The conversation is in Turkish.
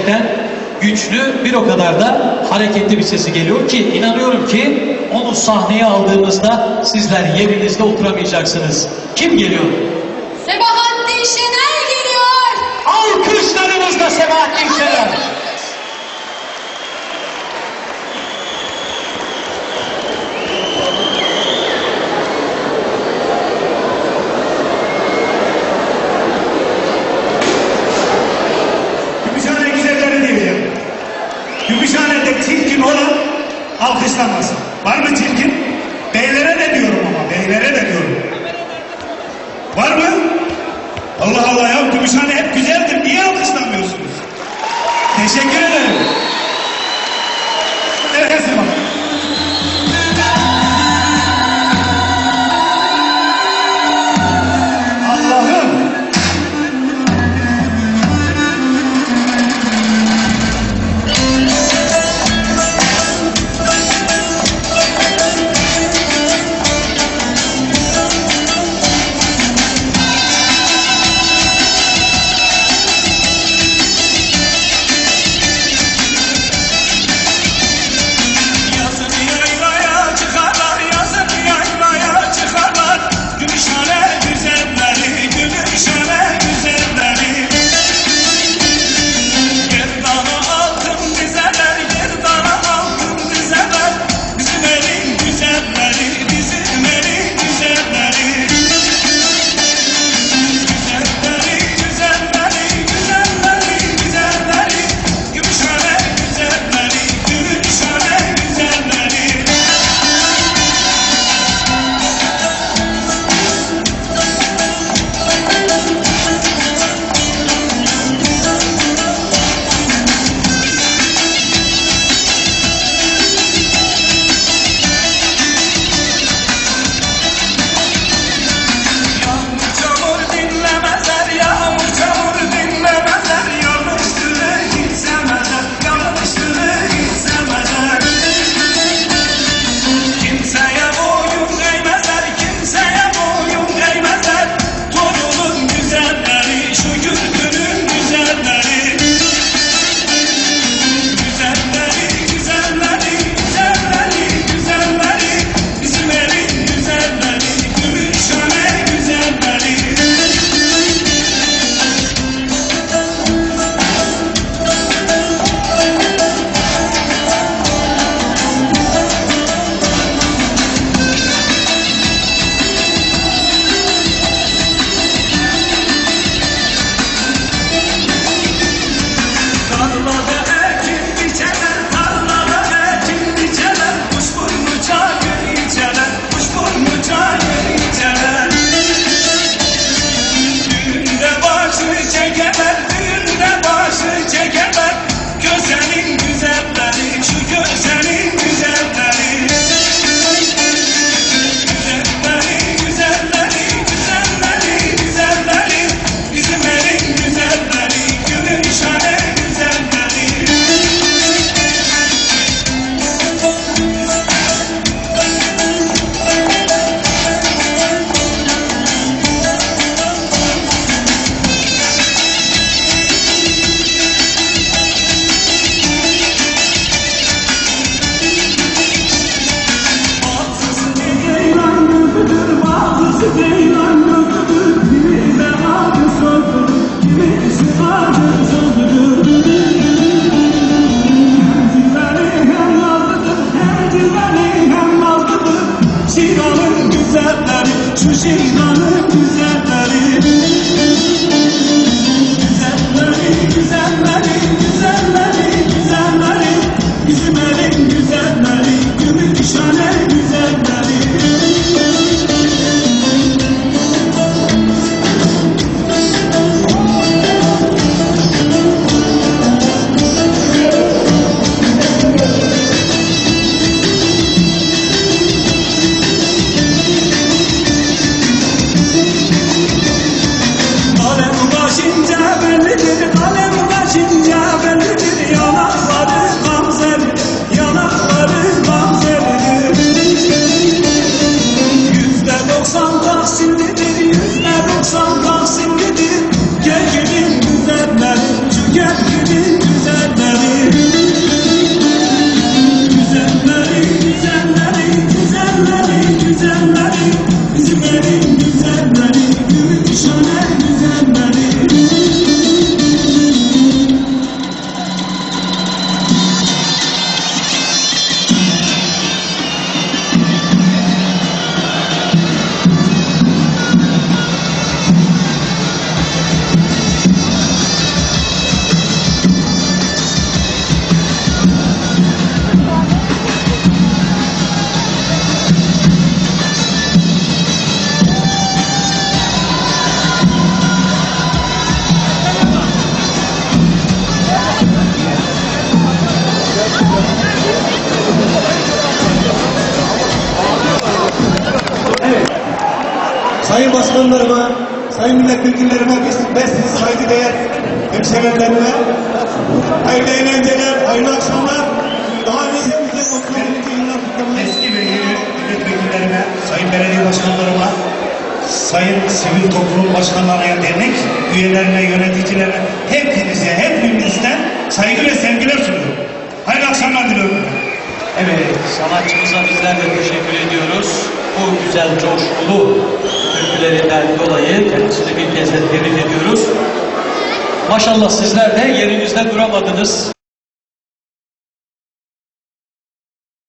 gerçekten güçlü, bir o kadar da hareketli bir sesi geliyor ki inanıyorum ki onu sahneye aldığımızda sizler yerinizde oturamayacaksınız. Kim geliyor? Sebahattin Şener geliyor. Alkışlarımızla Sebahattin Şener. Gümüşhane güzelleri diyeceğim. Gümüşhane'de çirkin olan alkışlanmasın. Var mı çirkin? Beylere de diyorum ama, beylere de diyorum. Var mı? Allah Allah ya, Gümüşhane hep güzeldir. Niye alkışlanmıyorsunuz? Teşekkür ederim. Herkese bak. Allah'ım. Gel gelin güzeller, gel gelin güzeller. sayın başkanlarıma, sayın milletvekillerime, ve sizi saygıdeğer hemşehrilerime hayırlı eğlenceler, hayırlı akşamlar. Daha nice 92. yıllar kutlamayı. Eski ve yeni milletvekillerime, sayın belediye başkanlarıma, sayın sivil toplum başkanlarına, dernek üyelerine, yöneticilerine, hepinizden saygı ve sevgiler sunuyorum. Hayırlı akşamlar diliyorum. Evet, sanatçımıza bizler de teşekkür ediyoruz. Bu güzel, coşkulu türkülerinden dolayı kendisini bir kez de tebrik ediyoruz. Maşallah sizler de yerinizde duramadınız.